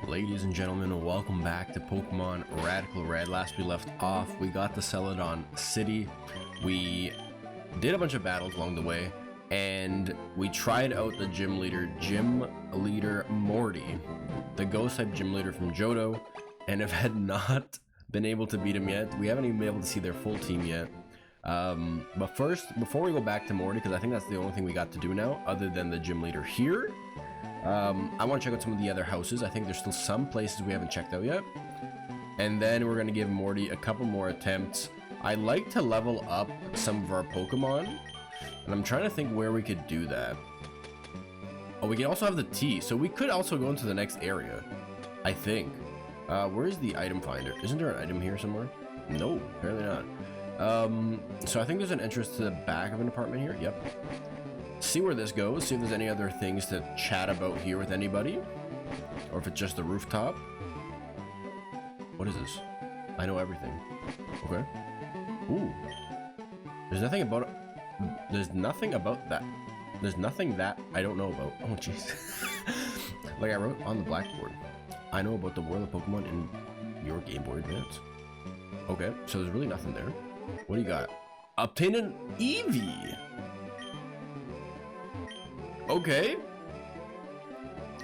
Ladies and gentlemen, welcome back to Pokemon Radical Red. Last we left off, we got to Celedon City. We did a bunch of battles along the way, and we tried out the gym leader Morty, the ghost type gym leader from Johto, and have not been able to beat him yet. We haven't even been able to see their full team yet. But first, before we go back to Morty, because I think that's the only thing we got to do now, other than the gym leader here, I want to check out some of the other houses. I think there's still some places we haven't checked out yet. And then we're going to give Morty a couple more attempts. I like to level up some of our Pokemon, and I'm trying to think where we could do that. Oh, we can also have the T, so we could also go into the next area, I think. Where is the item finder? Isn't there an item here somewhere? No, apparently not. So I think there's an entrance to the back of an apartment here. Yep. See where this goes, see if there's any other things to chat about here with anybody, or if it's just the rooftop. What is this? I know everything. Okay. Ooh. There's nothing about that. There's nothing that I don't know about. Oh jeez. Like I wrote on the blackboard, I know about the world of Pokemon in your Game Boy Advance. Okay, so there's really nothing there. What do you got? Obtain an Eevee. Okay.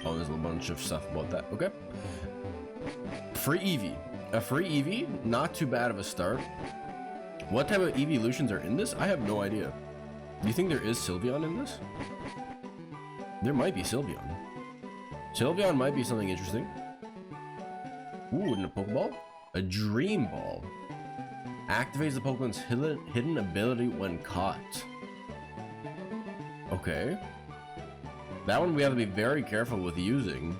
Oh, there's a bunch of stuff about that. Okay. Free Eevee. A free Eevee? Not too bad of a start. What type of evolutions are in this? I have no idea. Do you think there is Sylveon in this? There might be Sylveon. Sylveon might be something interesting. Ooh, and a Pokeball? A Dream Ball. Activates the Pokemon's hidden ability when caught. Okay. That one we have to be very careful with using.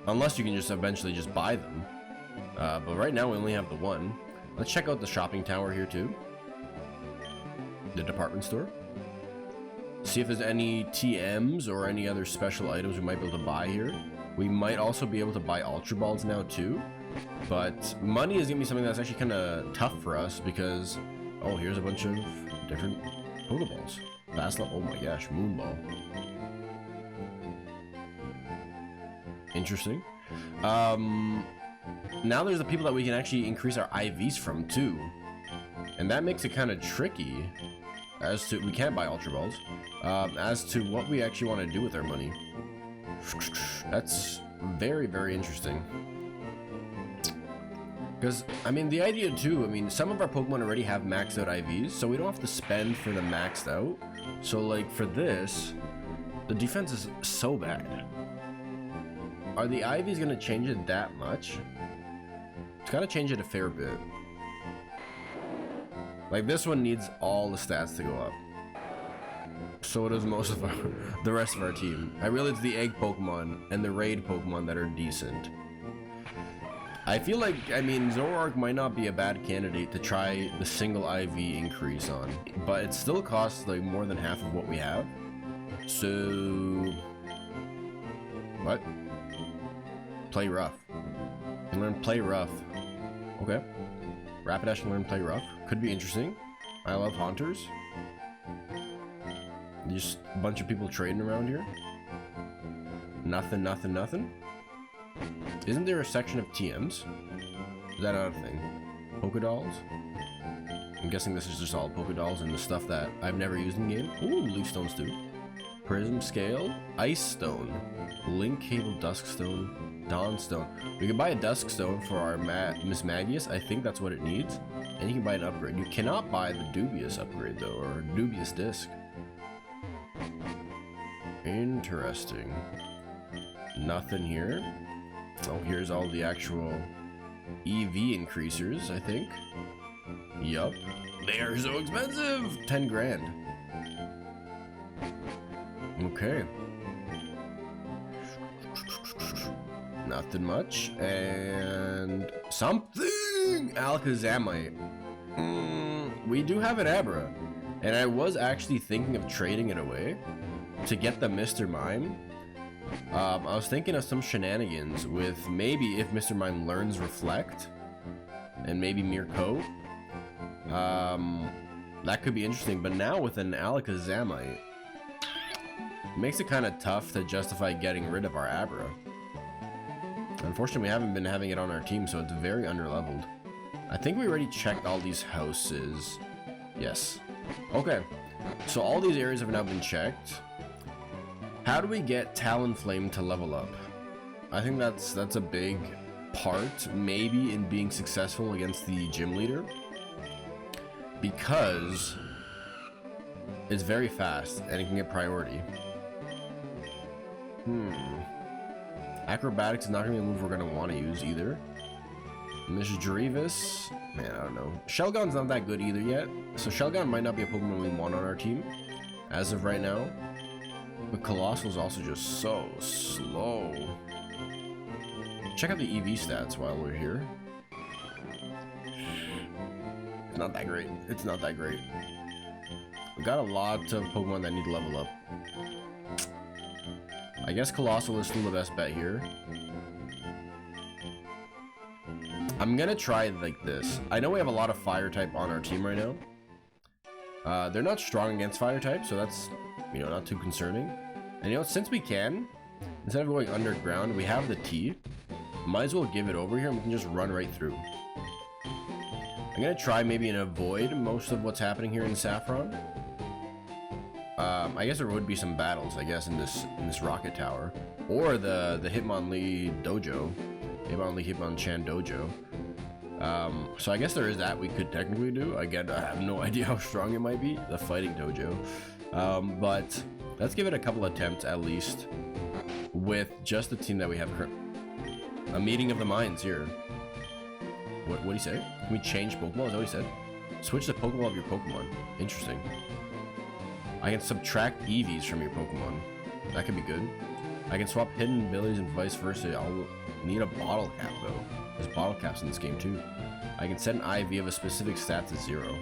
Unless you can just eventually just buy them. But right now we only have the one. Let's check out the shopping tower here too. The department store. See if there's any TMs or any other special items we might be able to buy here. We might also be able to buy Ultra Balls now too. But money is gonna be something that's actually kind of tough for us because, oh, here's a bunch of different Pokeballs. Fast level, oh my gosh, Moonball. Interesting. Now there's the people that we can actually increase our IVs from too. And that makes it kind of tricky as to, we can't buy Ultra Balls, as to what we actually want to do with our money. That's very, very interesting. Because, I mean, the idea too, I mean, some of our Pokemon already have maxed out IVs, so we don't have to spend for the maxed out. So, like, for this, the defense is so bad. Are the IVs going to change it that much? It's got to change it a fair bit. Like, this one needs all the stats to go up. So does most of the rest of our team. I realize it's the egg Pokemon and the raid Pokemon that are decent. I feel like, I mean, Zoroark might not be a bad candidate to try the single IV increase on, but it still costs like more than half of what we have. So, what? Play rough. And learn play rough. Okay. Rapidash and learn play rough. Could be interesting. I love Haunters. Just a bunch of people trading around here. Nothing, nothing, nothing. Isn't there a section of TMs? Is that not a thing? Pokedolls? I'm guessing this is just all Pokedolls and the stuff that I've never used in game. Ooh, Leaf Stones too. Prism Scale, Ice Stone, Link Cable, Dusk Stone, Dawn Stone. We can buy a Dusk Stone for our Miss Magius. I think that's what it needs. And you can buy an upgrade. You cannot buy the Dubious upgrade though, or Dubious Disc. Interesting. Nothing here. Oh, here's all the actual EV increasers, I think. Yup. They are so expensive! 10 grand. Okay. Nothing much. And something! Alakazamite. We do have an Abra. And I was actually thinking of trading it away to get the Mr. Mime. I was thinking of some shenanigans with maybe if Mr. Mime learns Reflect and maybe Mirko. That could be interesting, but now with an Alakazamite, it makes it kind of tough to justify getting rid of our Abra. Unfortunately, we haven't been having it on our team, so it's very underleveled. I think we already checked all these houses. Yes. Okay. So all these areas have now been checked. How do we get Talonflame to level up? I think that's a big part, maybe, in being successful against the gym leader. Because it's very fast and it can get priority. Acrobatics is not going to be a move we're going to want to use either. Miss Drevis, man, I don't know. Shelgon's not that good either yet, so Shelgon might not be a Pokemon we want on our team as of right now. But Colossal's also just so slow. Check out the EV stats while we're here. It's not that great. It's not that great. We got a lot of Pokemon that need to level up. I guess Colossal is still the best bet here. I'm gonna try like this. I know we have a lot of fire type on our team right now. They're not strong against fire type, so that's, you know, not too concerning. And you know, since we can, instead of going underground, we have the T. Might as well give it over here and we can just run right through. I'm gonna try maybe and avoid most of what's happening here in Saffron. I guess there would be some battles, I guess, in this rocket tower, or the Hitmonlee dojo, Hitmonchan dojo. So I guess there is that we could technically do. Again, I have no idea how strong it might be, the fighting dojo. But let's give it a couple attempts at least with just the team that we have currently. A meeting of the minds here. What do you say? Can we change Pokemon? Is that what he said? Switch the Pokeball of your Pokemon. Interesting. I can subtract EVs from your Pokemon. That could be good. I can swap hidden abilities and vice versa. I'll need a bottle cap though. There's bottle caps in this game too. I can set an IV of a specific stat to 0.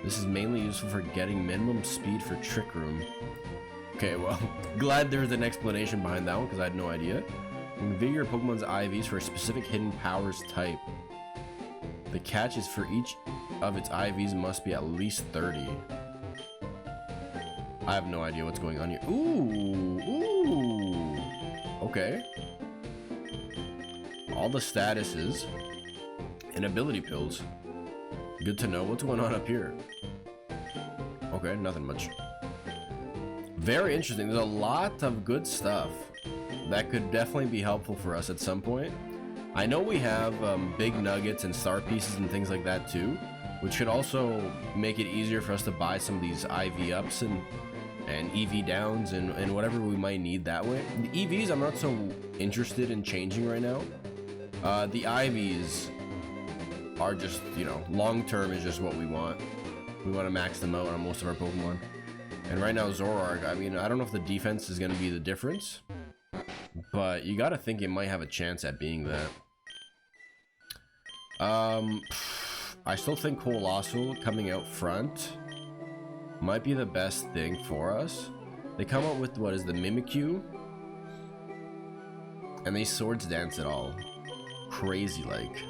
This is mainly useful for getting minimum speed for Trick Room. Okay, well, glad there's an explanation behind that one because I had no idea. Configure your Pokemon's IVs for a specific hidden powers type. The catch is for each of its IVs must be at least 30. I have no idea what's going on here. Ooh. Okay. All the statuses and ability pills. Good to know. What's going on up here? Okay, nothing much. Very interesting. There's a lot of good stuff that could definitely be helpful for us at some point. I know we have big nuggets and star pieces and things like that too, which could also make it easier for us to buy some of these IV ups and EV downs and whatever we might need that way. The EVs I'm not so interested in changing right now. The IVs are just, you know, long term is just what we want. We want to max them out on most of our Pokemon. And right now Zoroark, I mean, I don't know if the defense is going to be the difference, but you got to think it might have a chance at being that. I still think Colossal coming out front might be the best thing for us. They come out with, what is the Mimikyu? And they Swords Dance it all. Crazy like.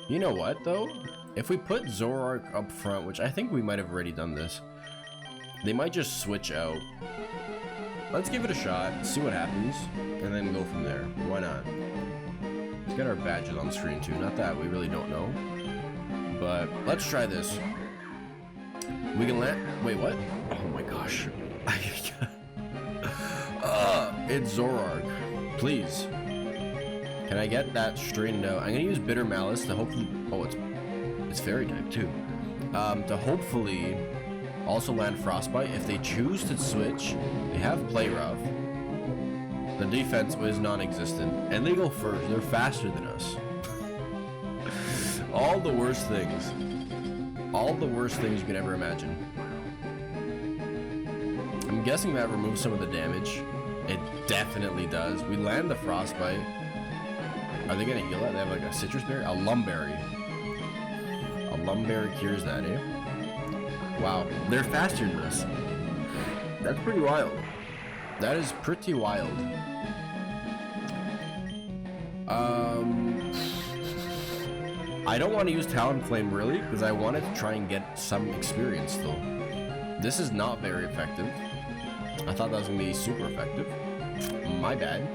You know what though? If we put Zoroark up front, which I think we might have already done this, they might just switch out. Let's give it a shot, see what happens, and then go from there. Why not? Let's get our badges on screen too. Not that we really don't know, but let's try this. We can land. Wait, what? Oh my gosh. It's Zoroark. Please. Can I get that straightened out? I'm gonna use Bitter Malice to hopefully. Oh, it's Fairy type too. To hopefully also land Frostbite. If they choose to switch, they have Play Rough. The defense is non-existent, and they go first. They're faster than us. All the worst things. All the worst things you can ever imagine. I'm guessing that removes some of the damage. It definitely does. We land the Frostbite. Are they gonna heal that? They have like a citrus berry? A lumberry. A lumberry cures that, eh? Wow, they're faster than us. That's pretty wild. That is pretty wild. I don't want to use Talonflame really, because I wanted to try and get some experience still. This is not very effective. I thought that was going to be super effective. My bad.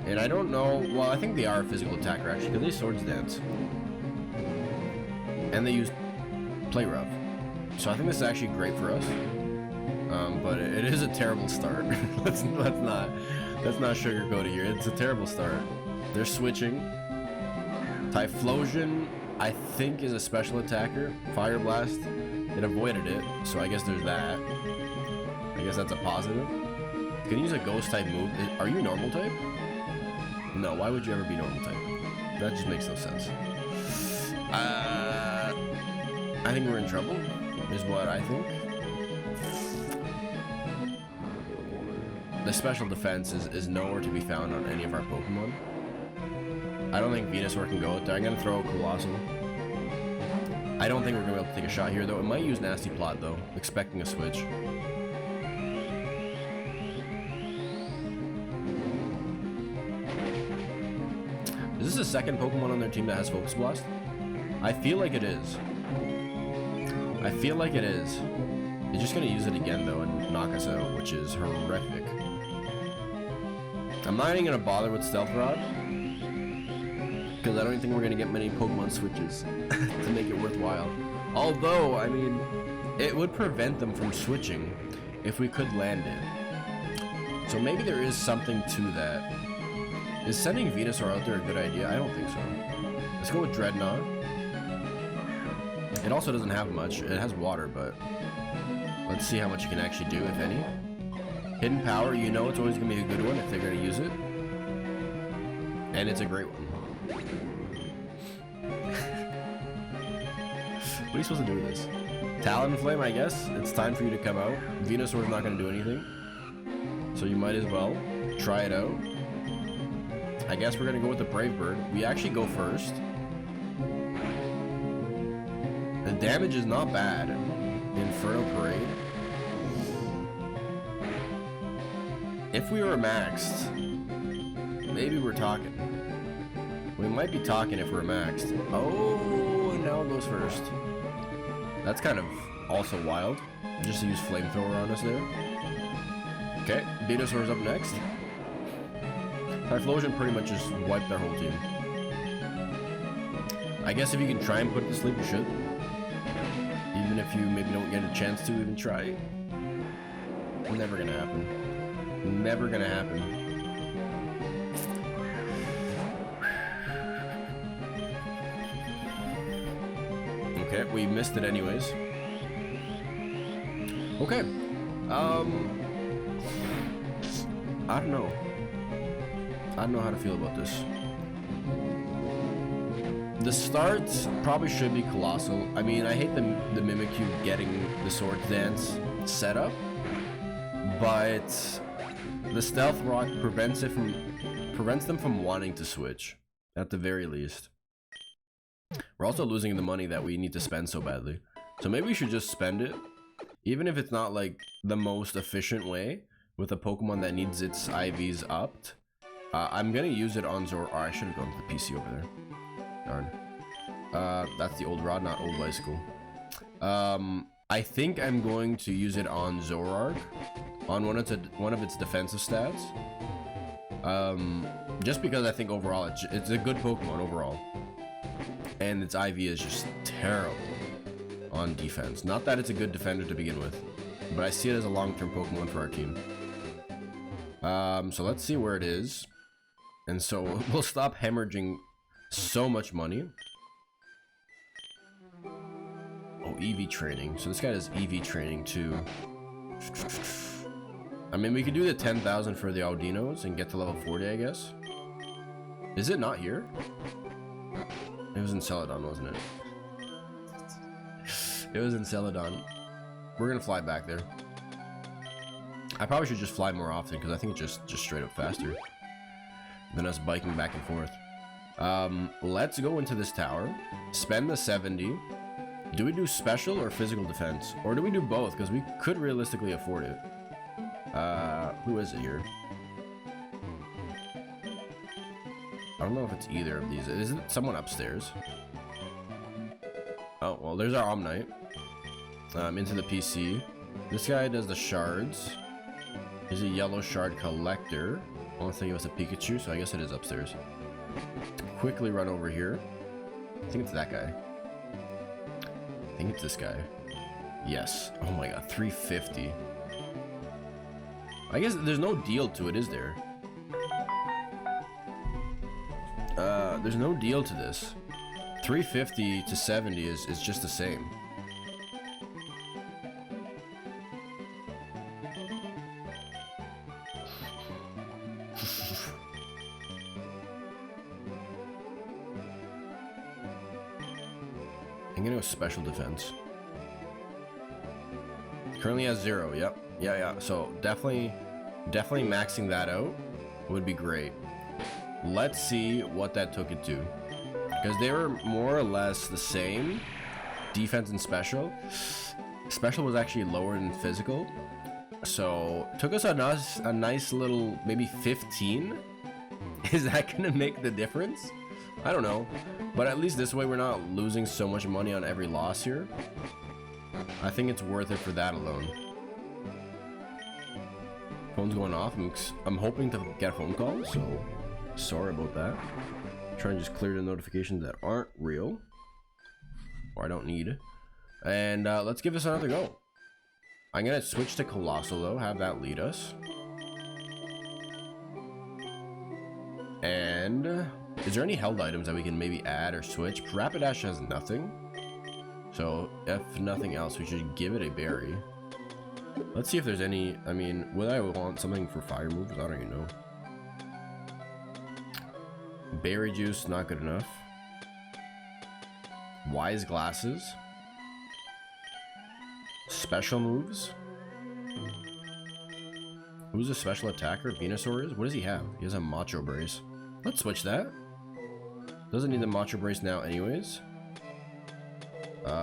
And I don't know, well, I think they are a physical attacker actually, because they swords dance. And they use play rough. So I think this is actually great for us. But it is a terrible start. let's not sugarcoat it here. It's a terrible start. They're switching. Typhlosion, I think, is a special attacker. Fire Blast, it avoided it, so I guess there's that. I guess that's a positive. Can you use a ghost type move? Are you normal type? No, why would you ever be normal type? That just makes no sense. I think we're in trouble, is what I think. The special defense is nowhere to be found on any of our Pokemon. I don't think Venusaur can go out there. I'm going to throw a Colossal. I don't think we're going to be able to take a shot here, though. It might use Nasty Plot, though, expecting a switch. Is this the second Pokemon on their team that has Focus Blast? I feel like it is. I feel like it is. They're just going to use it again, though, and knock us out, which is horrific. I'm not even going to bother with Stealth Rod, because I don't think we're going to get many Pokemon switches to make it worthwhile. Although, I mean, it would prevent them from switching if we could land it. So maybe there is something to that. Is sending Venusaur out there a good idea? I don't think so. Let's go with Dreadnought. It also doesn't have much. It has water, but let's see how much it can actually do, if any. Hidden Power, you know it's always going to be a good one if they're going to use it. And it's a great one. What are you supposed to do with this? Talonflame, I guess. It's time for you to come out. Venusaur's not going to do anything. So you might as well try it out. I guess we're going to go with the Brave Bird. We actually go first. The damage is not bad. Inferno Parade. If we were maxed, maybe we're talking. We might be talking if we're maxed. Oh, and now it goes first. That's kind of also wild. Just to use Flamethrower on us there. Okay, Venusaur's up next. Typhlosion pretty much just wiped our whole team. I guess if you can try and put it to sleep, you should. Even if you maybe don't get a chance to even try. Never gonna happen. Never gonna happen. Okay, we missed it anyways. Okay. I don't know. I don't know how to feel about this. The start probably should be Colossal. I mean, I hate the Mimikyu getting the Sword Dance set up, but the Stealth Rock prevents them from wanting to switch, at the very least. We're also losing the money that we need to spend so badly. So maybe we should just spend it, even if it's not like the most efficient way with a Pokemon that needs its IVs upped. I'm gonna use it on Zor. Oh, I should have gone with the PC over there. Darn. That's the old rod, not old bicycle. I think I'm going to use it on Zoroark, on one of its defensive stats. Just because I think overall it's a good Pokemon overall, and its IV is just terrible on defense. Not that it's a good defender to begin with, but I see it as a long-term Pokemon for our team. So let's see where it is, and so we'll stop hemorrhaging so much money. Oh, EV training. So this guy does EV training too. I mean, we could do the 10,000 for the Audinos and get to level 40, I guess. Is it not here? It was in Celedon, wasn't it? It was in Celedon. We're gonna fly back there. I probably should just fly more often because I think it's just straight up faster than us biking back and forth. Let's go into this tower, spend the 70. Do we do special or physical defense? Or do we do both? Because we could realistically afford it. Who is it here? I don't know if it's either of these. Is it someone upstairs? Oh, well, there's our Omnite. Into the PC. This guy does the shards. He's a yellow shard collector. Unless they give us a Pikachu, so I guess it is upstairs. Quickly run over here. I think it's that guy. I think it's this guy. Yes. Oh my god, 350. I guess there's no deal to it, is there? There's no deal to this. 350 to 70 is just the same. I'm gonna go special defense. Currently has 0. Yep. Yeah. So definitely maxing that out would be great. Let's see what that took it to, because they were more or less the same. Defense and special. Special was actually lower than physical, so took us a nice little maybe 15. Is that gonna make the difference? I don't know, but at least this way we're not losing so much money on every loss here. I think it's worth it for that alone. Phone's going off. I'm hoping to get a phone call, so sorry about that. Try and just clear the notifications that aren't real, or I don't need. And let's give this another go. I'm gonna switch to Colossal though, have that lead us. And is there any held items that we can maybe add or switch? Rapidash has nothing, so if nothing else, we should give it a berry. Let's see if there's any. I mean, would I want something for fire moves? I don't even know. Berry juice, not good enough. Wise glasses. Special moves. Who's a special attacker? Venusaur is? What does he have? He has a Macho Brace. Let's switch that. Doesn't need the Macho Brace now anyways.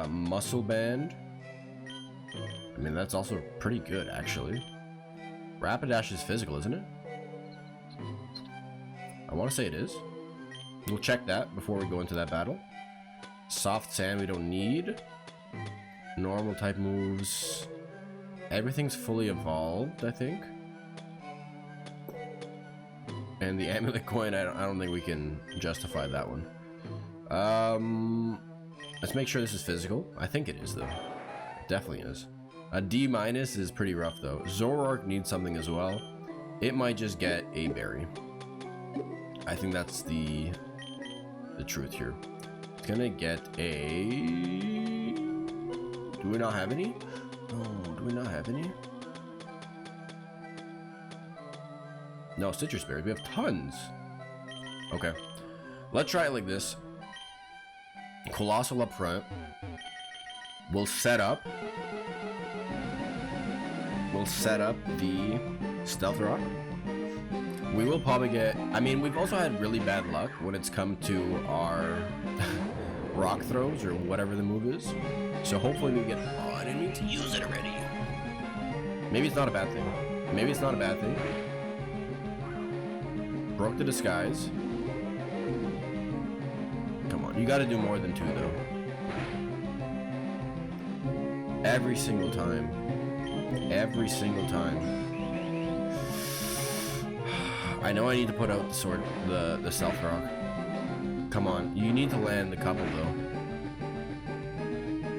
Muscle Band. I mean, that's also pretty good actually. Rapidash is physical, isn't it? I want to say it is. We'll check that before we go into that battle. Soft Sand we don't need. Normal type moves. Everything's fully evolved, I think. And the Amulet Coin, I don't think we can justify that one. Let's make sure this is physical. I think it is though. It definitely is. A D- is pretty rough though. Zoroark needs something as well. It might just get a berry. I think that's the truth here. It's gonna get a... Do we not have any? No, do we not have any? No, citrus berries. We have tons. Okay. Let's try it like this. Colossal up front. We'll set up the Stealth Rock. We will probably get... I mean, we've also had really bad luck when it's come to our rock throws or whatever the move is. So hopefully we get... Oh, I didn't mean to use it already. Maybe it's not a bad thing. Maybe it's not a bad thing. Broke the disguise. Come on, you gotta do more than 2 though. Every single time. Every single time. I know I need to put out the sword, the Stealth Rock. Come on, you need to land the couple though.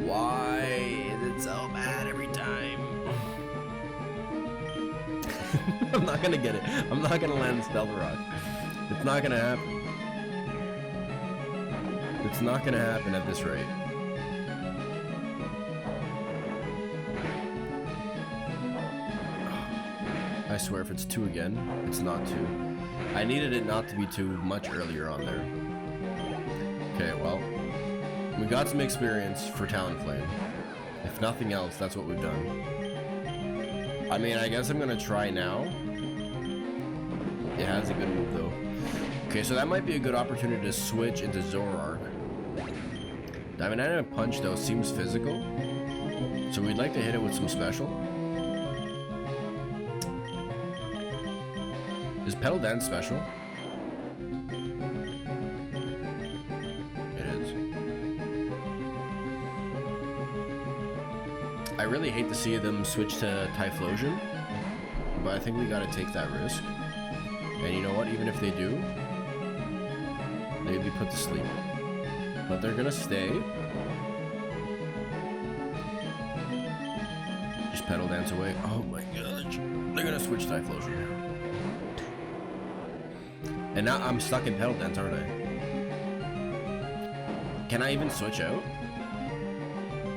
Why is it so bad every time? I'm not gonna get it. I'm not gonna land the Stealth Rock. It's not gonna happen. It's not gonna happen at this rate. I swear if it's 2 again, it's not 2. I needed it not to be 2 much earlier on there. Okay, well, we got some experience for Talonflame. If nothing else, that's what we've done. I mean, I guess I'm gonna try now. It has a good move though. Okay, so that might be a good opportunity to switch into Zoroark. Diamond Punch though seems physical, so we'd like to hit it with some special. Is Petal Dance special? It is. I really hate to see them switch to Typhlosion, but I think we gotta take that risk. And you know what? Even if they do, they'd be put to sleep. But they're gonna stay. Just pedal dance away. Oh my gosh. They're gonna switch Typhlosion. And now I'm stuck in pedal dance, aren't I? Can I even switch out?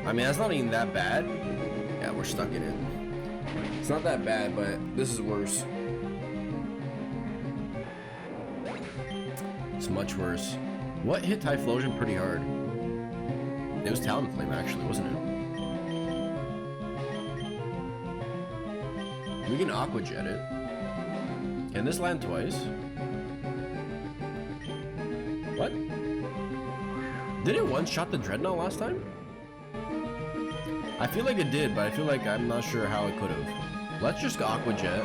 I mean, that's not even that bad. Yeah, we're stuck in it. It's not that bad, but this is worse. It's much worse. What hit Typhlosion pretty hard? It was Talonflame, actually, wasn't it? We can Aqua Jet it. Can this land twice? What? Did it one-shot the Dreadnought last time? I feel like it did, but I feel like I'm not sure how it could have. Let's just go Aqua Jet,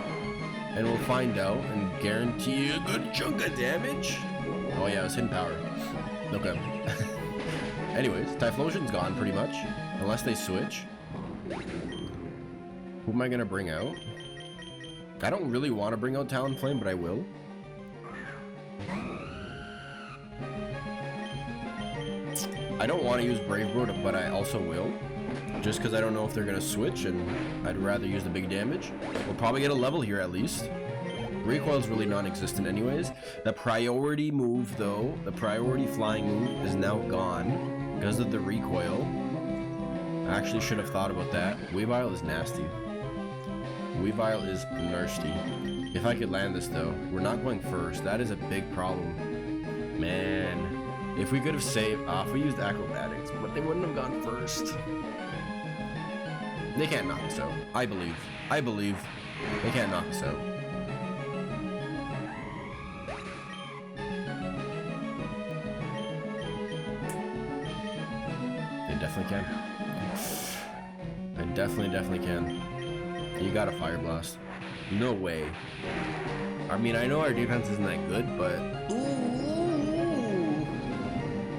and we'll find out and guarantee a good chunk of damage. Oh yeah, it's hidden power. Okay. Anyways, Typhlosion's gone pretty much, unless they switch. Who am I gonna bring out? I don't really want to bring out Talonflame, but I will. I don't want to use Brave Bird, but I also will. Just because I don't know if they're going to switch, and I'd rather use the big damage. We'll probably get a level here at least. Recoil's really non-existent anyways. The priority move, though, the priority flying move is now gone because of the recoil. I actually should have thought about that. Weavile is nasty. Weavile is nasty. If I could land this, though. We're not going first. That is a big problem. Man. If we could have saved off, we used acrobatics, but they wouldn't have gone first. They can't knock us out. I believe. I believe. They can't knock us out. They definitely can. They definitely can. You got a Fire Blast. No way. I mean, I know our defense isn't that good, but... Ooh.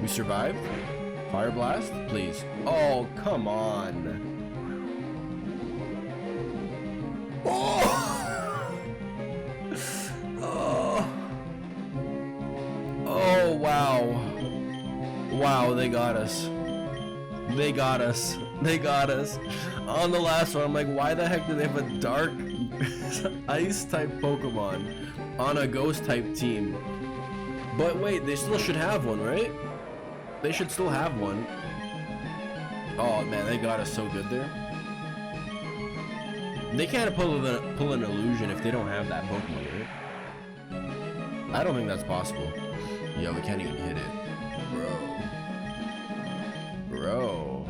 We survived? Fire Blast? Please. Oh, come on. Oh! Oh! Oh, wow. Wow, they got us. They got us. They got us. On the last one, I'm like, why the heck do they have a dark ice type Pokemon on a ghost type team? But wait, they still should have one, right? They should still have one. Oh man, they got us so good there. They can't pull an illusion if they don't have that Pokemon, right? I don't think that's possible. Yo, we can't even hit it. Bro.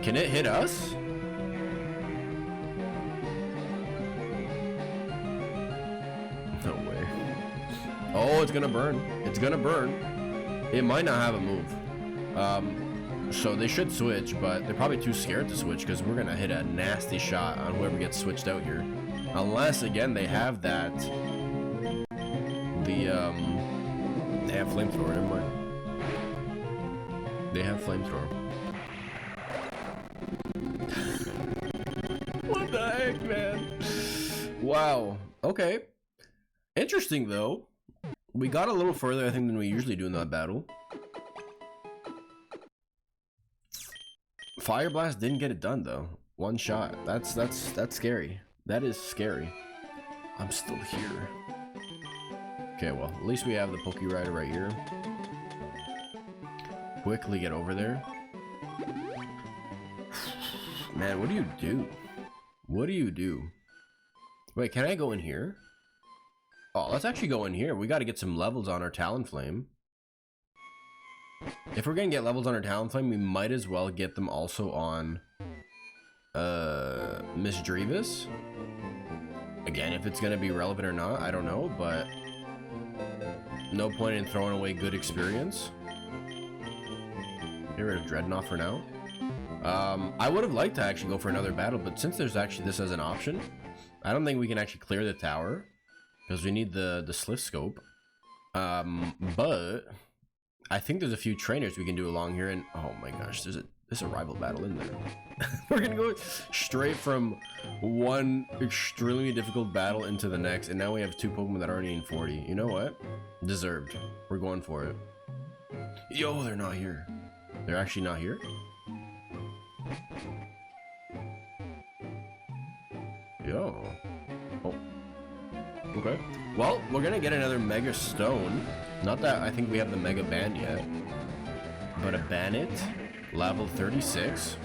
Can it hit us? No way. Oh, it's gonna burn. It's gonna burn. It might not have a move. So they should switch, but they're probably too scared to switch because we're gonna hit a nasty shot on whoever gets switched out here. Unless, again, they have that... They have Flamethrower, never mind. They have Flamethrower. What the heck, man? Wow. Okay. Interesting, though. We got a little further, I think, than we usually do in that battle. Fire Blast didn't get it done, though. One shot. That's scary. That is scary. I'm still here. Okay, well, at least we have the Poke Rider right here. Quickly get over there. Man, what do you do? What do you do? Wait, can I go in here? Oh, let's actually go in here. We got to get some levels on our Talonflame. If we're gonna get levels on our Talonflame, we might as well get them also on Miss Drevis. Again, if it's gonna be relevant or not, I don't know, but no point in throwing away good experience. Get rid of Dreadnought for now. I would have liked to actually go for another battle, but since there's actually this as an option, I don't think we can actually clear the tower because we need the Slift Scope. But I think there's a few trainers we can do along here, and oh my gosh, there's a There's a rival battle in there. We're gonna go straight from one extremely difficult battle into the next, and now we have two Pokemon that are already in 40. You know what? Deserved. We're going for it. Yo, they're not here. They're actually not here? Yo. Oh. Okay. Well, we're gonna get another Mega Stone. Not that I think we have the Mega Band yet. But a Bannet. Level 36.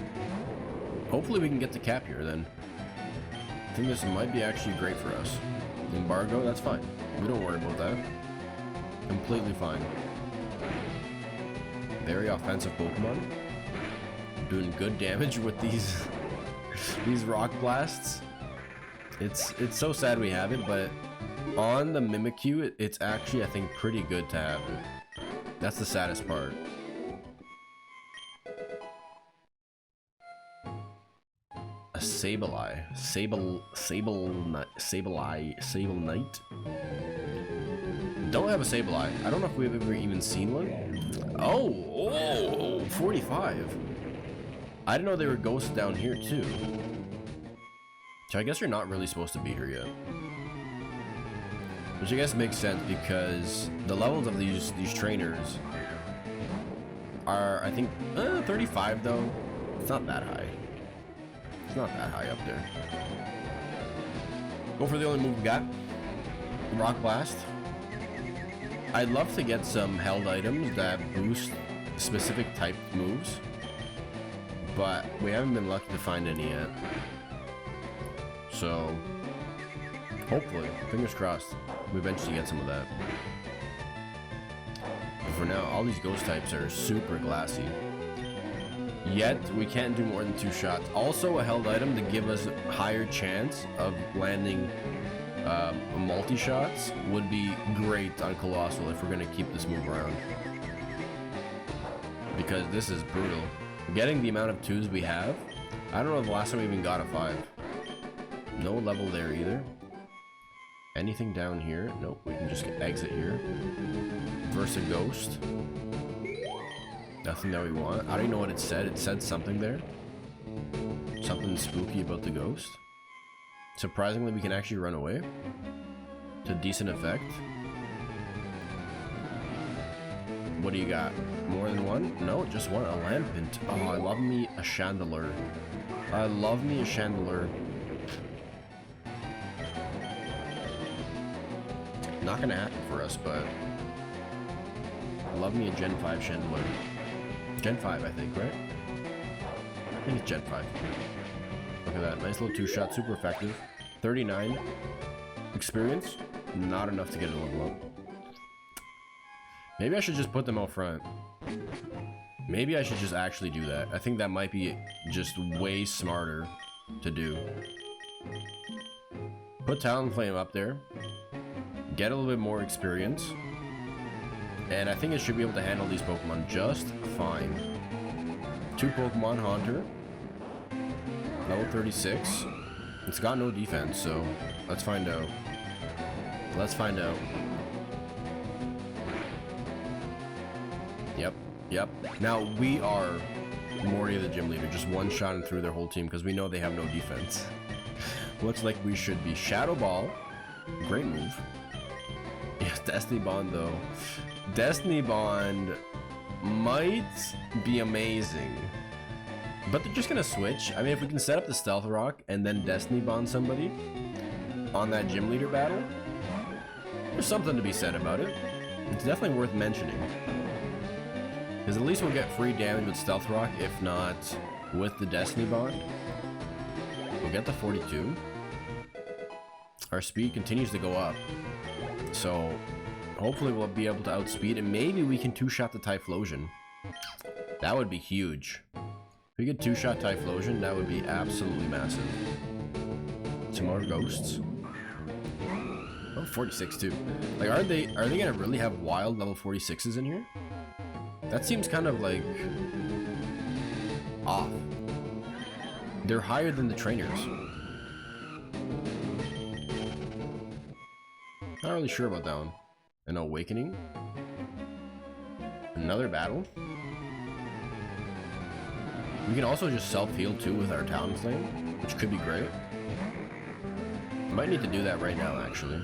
Hopefully we can get the cap here then. I think this might be actually great for us. Embargo, that's fine. We don't worry about that. Completely fine. Very offensive Pokemon. Doing good damage with these these rock blasts. It's so sad we have it, but on the Mimikyu, it's actually, I think, pretty good to have it. That's the saddest part. A Sableye. Sable Knight. Don't have a Sableye. I don't know if we've ever even seen one. Oh, 45. I didn't know they were ghosts down here too. So I guess you're not really supposed to be here yet. Which I guess makes sense because the levels of these trainers are, I think, 35 though. It's not that high. It's not that high up there. Go for the only move we got. Rock Blast. I'd love to get some held items that boost specific type moves, but we haven't been lucky to find any yet. So, hopefully, fingers crossed, we eventually get some of that. But for now, all these ghost types are super glassy. Yet, we can't do more than 2 shots. Also, a held item to give us a higher chance of landing multi-shots would be great on Colossal if we're going to keep this move around. Because this is brutal. Getting the amount of 2s we have, I don't know the last time we even got a 5. No level there either. Anything down here? Nope, we can just exit here. Versus a ghost. Nothing that we want. I don't even know what it said. It said something there. Something spooky about the ghost. Surprisingly, we can actually run away. To decent effect. What do you got? More than one? No, just one. A Lampent. Oh, I love me a Chandelure. I love me a Chandelure. Not gonna happen for us, but I love me a Gen 5 Chandelure. Gen 5, I think, right? I think it's Gen 5. Look at that. Nice little 2-shot, super effective. 39 experience. Not enough to get a level up. Maybe I should just put them out front. Maybe I should just actually do that. I think that might be just way smarter to do. Put Talonflame up there. Get a little bit more experience. And I think it should be able to handle these Pokemon just fine. 2 Pokemon Haunter. Level 36. It's got no defense, so let's find out. Let's find out. Yep. Now we are Morty the gym leader, just one-shotting through their whole team because we know they have no defense. Looks like we should be Shadow Ball. Great move. Yes, Destiny Bond though. Destiny Bond might be amazing. But they're just gonna switch. I mean, if we can set up the Stealth Rock and then Destiny Bond somebody on that gym leader battle, there's something to be said about it. It's definitely worth mentioning. Because at least we'll get free damage with Stealth Rock, if not with the Destiny Bond. We'll get the 42. Our speed continues to go up. So hopefully we'll be able to outspeed, and maybe we can 2-shot the Typhlosion. That would be huge. If we could 2-shot Typhlosion, that would be absolutely massive. Some more ghosts. Oh, 46 too. Like, are they gonna really have wild level 46s in here? That seems kind of like off. They're higher than the trainers. Not really sure about that one. An Awakening. We can also just self-heal too with our Talon Flame, which could be great. Might need to do that right now, actually.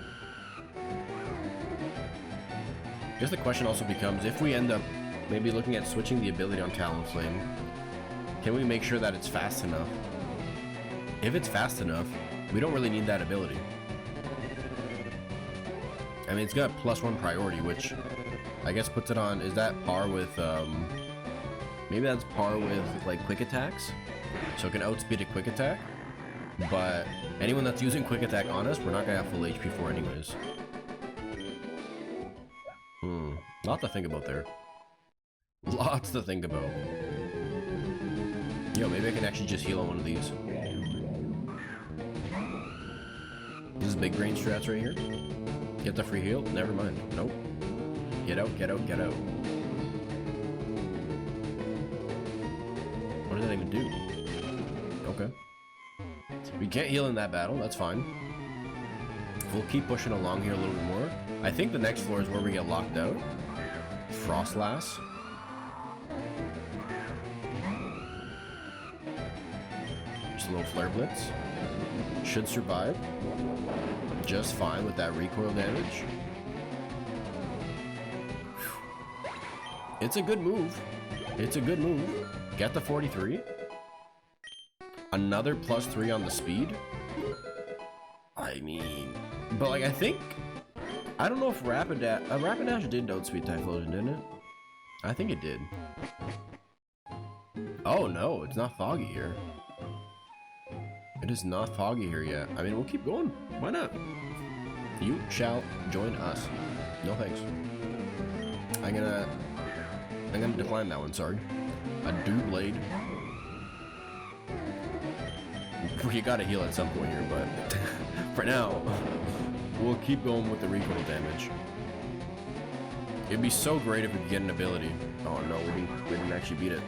I guess the question also becomes, if we end up maybe looking at switching the ability on Talon Flame, can we make sure that it's fast enough? If it's fast enough, we don't really need that ability. I mean, it's got +1 priority, which I guess puts it on, is that par with, maybe that's par with, like, quick attacks? So it can outspeed a quick attack, but anyone that's using quick attack on us, we're not gonna have full HP for anyways. Lot to think about there. Lots to think about. Yo, maybe I can actually just heal on one of these. This is big brain strats right here. Get the free heal? Never mind. Nope. Get out, get out, get out. What did that even do? Okay. We can't heal in that battle, that's fine. We'll keep pushing along here a little bit more. I think the next floor is where we get locked out. Frostlass. Just a little Flare Blitz. Should survive. Just fine with that recoil damage. It's a good move. It's a good move. Get the 43. Another +3 on the speed. I mean, but like, I don't know if Rapidash did outspeed Typhlosion, didn't it? I think it did. Oh no, it's not foggy here. It is not foggy here yet. I mean, we'll keep going. Why not? You shall join us. No thanks. I'm gonna decline that one, sorry. A Doublade. You gotta heal at some point here, but for now, we'll keep going with the recoil damage. It'd be so great if we could get an ability. Oh no, we didn't actually beat it.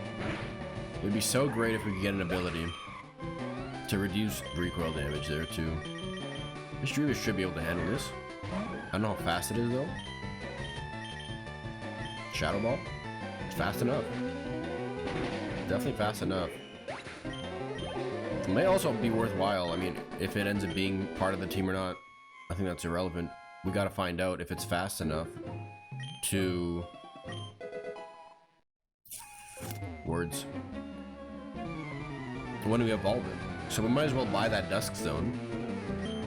It'd be so great if we could get an ability to reduce recoil damage there too. This Dreamer should be able to handle this. I don't know how fast it is though. Shadow Ball? It's fast enough. Definitely fast enough. It may also be worthwhile. I mean, if it ends up being part of the team or not, I think that's irrelevant. We gotta find out if it's fast enough to... Words. When do we evolve it? So we might as well buy that Dusk Stone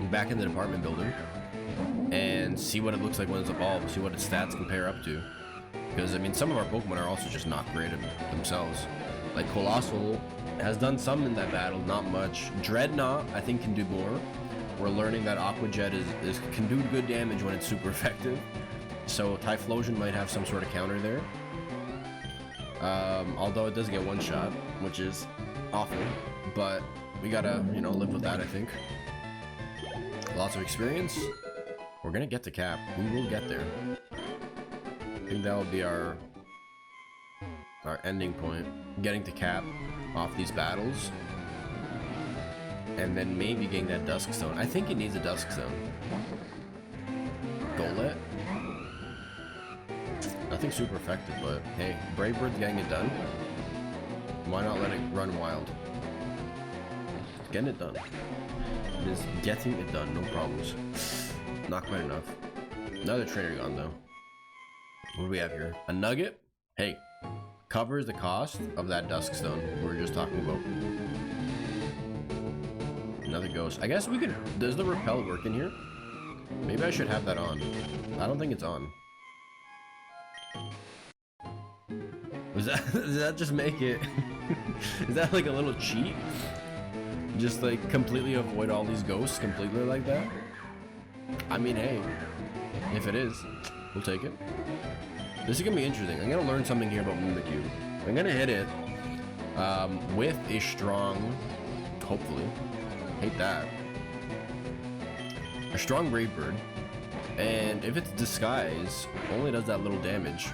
back in the department building and see what it looks like when it's evolved, see what its stats compare up to. Because, I mean, some of our Pokemon are also just not great at themselves. Like, Colossal has done some in that battle, not much. Dreadnought, I think, can do more. We're learning that Aqua Jet can do good damage when it's super effective. So Typhlosion might have some sort of counter there. Although it does get one shot, which is awful. But we gotta, you know, live with that, I think. Lots of experience. We're gonna get to cap. We will get there. I think that will be our ending point. Getting to cap off these battles. And then maybe getting that Dusk Stone. I think it needs a Dusk Stone. Golett. Nothing super effective, but hey, Brave Bird's getting it done. Why not let it run wild? Getting it done. It is getting it done, no problems. Not quite enough. Another trainer gone though. What do we have here? A Nugget? Hey, covers the cost of that Dusk Stone we were just talking about. Another Ghost. I guess we could... Does the Repel work in here? Maybe I should have that on. I don't think it's on. Does that just make it... Is that like a little cheat? Just like completely avoid all these ghosts completely like that? I mean, hey. If it is, we'll take it. This is gonna be interesting. I'm gonna learn something here about Mimikyu. I'm gonna hit it with a strong... Hopefully. Hate that. A strong Brave Bird. And if it's Disguise, only does that little damage.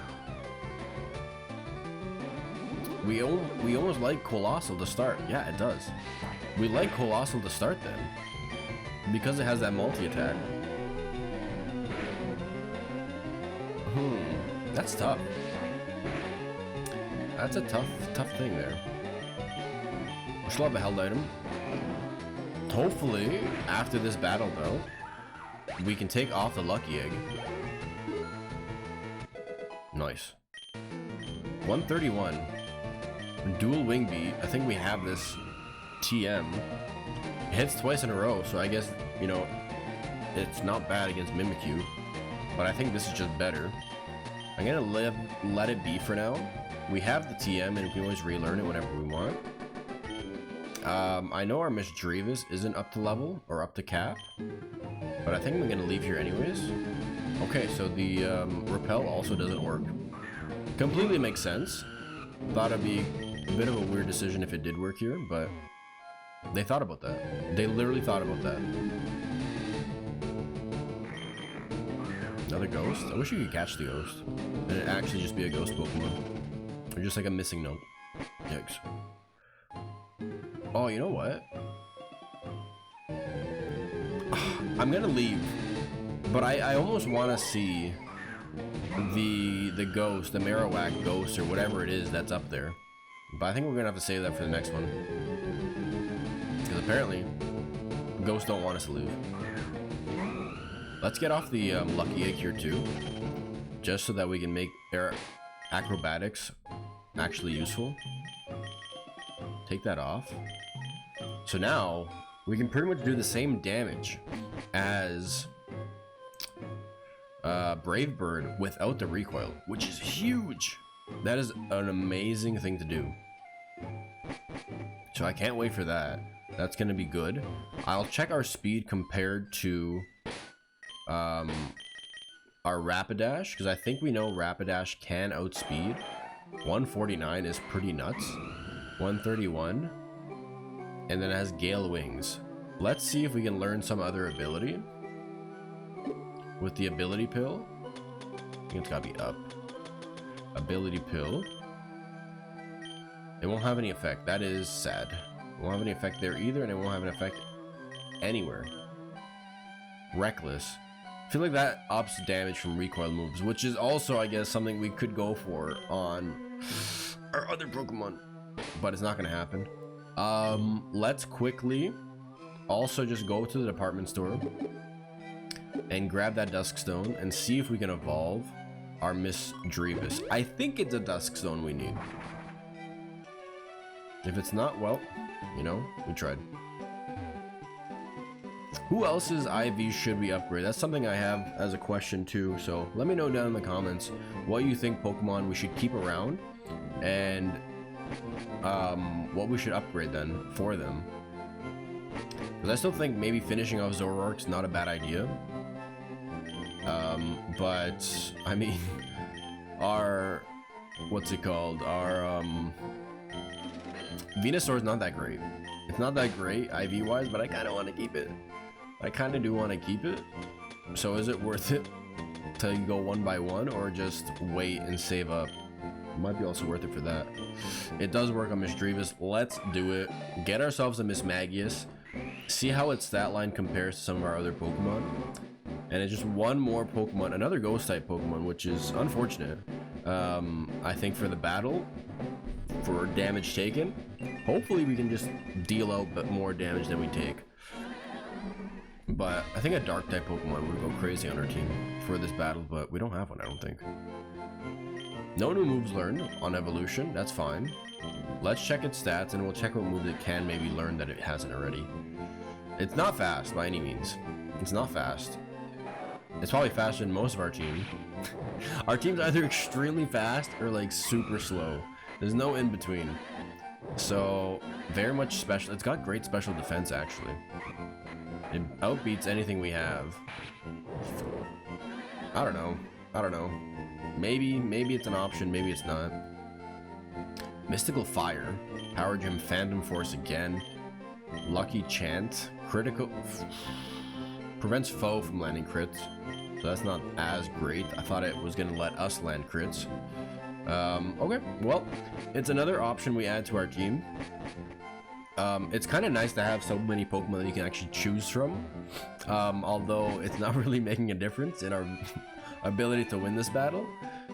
We almost like Colossal to start. Yeah, it does. We like Colossal to start then. Because it has that multi-attack. That's tough. That's a tough thing there. Still have a held item. Hopefully, after this battle though, we can take off the lucky egg. Nice. 131. Dual wing beat. I think we have this TM. It hits twice in a row, so I guess, you know, it's not bad against Mimikyu. But I think this is just better. I'm gonna let it be for now. We have the TM and we can always relearn it whenever we want. I know our Miss Drevis isn't up to level or up to cap, but I think I'm gonna leave here anyways. Okay, so the repel also doesn't work. Completely makes sense. Thought it'd be a bit of a weird decision if it did work here, but they thought about that. They literally thought about that. Another ghost? I wish you could catch the ghost and it actually just be a ghost Pokemon. Or just like a missing note. Yikes. Oh, you know what? I'm gonna leave, but I almost want to see the ghost, the Marowak ghost or whatever it is that's up there. But I think we're gonna have to save that for the next one, because apparently ghosts don't want us to leave. Let's get off the lucky egg here too, just so that we can make their acrobatics actually useful. Take that off. So now we can pretty much do the same damage as Brave Bird without the recoil, which is huge. That is an amazing thing to do. So I can't wait for that. That's gonna be good. I'll check our speed compared to our Rapidash, because I think we know Rapidash can outspeed. 149 is pretty nuts. 131, and then it has Gale Wings. Let's see if we can learn some other ability with the ability pill. I think it's gotta be up. Ability pill. It won't have any effect. That is sad. It won't have any effect there either, and it won't have an effect anywhere. Reckless. I feel like that ups damage from recoil moves, which is also, I guess, something we could go for on our other Pokemon, but it's not gonna happen. Let's quickly also just go to the department store and grab that Dusk Stone and see if we can evolve our Miss Drevis. I think it's a Dusk Stone we need. If it's not, well, you know, we tried. Who else's IV should we upgrade? That's something I have as a question too, so let me know down in the comments what you think Pokemon we should keep around and what we should upgrade then for them. Because I still think maybe finishing off Zoroark's not a bad idea. But I mean, our what's it called? Our Venusaur's not that great. It's not that great IV wise, but I kind of want to keep it. I kind of do want to keep it. So is it worth it to go one by one, or just wait and save up? It might be also worth it for that. It does work on Miss Drevis. Let's do it. Get ourselves a Miss Magius. See how its stat line compares to some of our other Pokemon. And it's just one more Pokemon, another Ghost type Pokemon, which is unfortunate. I think for the battle, for damage taken, hopefully we can just deal out more damage than we take. But I think a Dark type Pokemon would go crazy on our team for this battle, but we don't have one, I don't think. No new moves learned on evolution, that's fine. Let's check its stats and we'll check what moves it can maybe learn that it hasn't already. It's not fast by any means. It's not fast. It's probably faster than most of our team. Our team's either extremely fast or like super slow. There's no in between. So very much special. It's got great special defense actually. It outbeats anything we have. I don't know. Maybe it's an option, maybe it's not. Mystical Fire, Power Gem, Phantom Force again. Lucky Chant, critical, prevents foe from landing crits. So that's not as great. I thought it was gonna let us land crits. Okay, well, it's another option we add to our team. It's kind of nice to have so many Pokemon that you can actually choose from. Although it's not really making a difference in our ability to win this battle.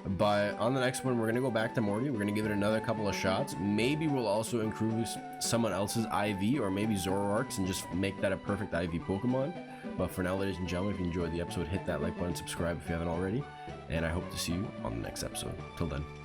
But on the next one, we're gonna go back to Morty. We're gonna give it another couple of shots. Maybe we'll also include someone else's IV, or maybe Zoroark's, and just make that a perfect IV Pokemon. But for now, ladies and gentlemen, if you enjoyed the episode, hit that like button, subscribe if you haven't already, and I hope to see you on the next episode. Till then.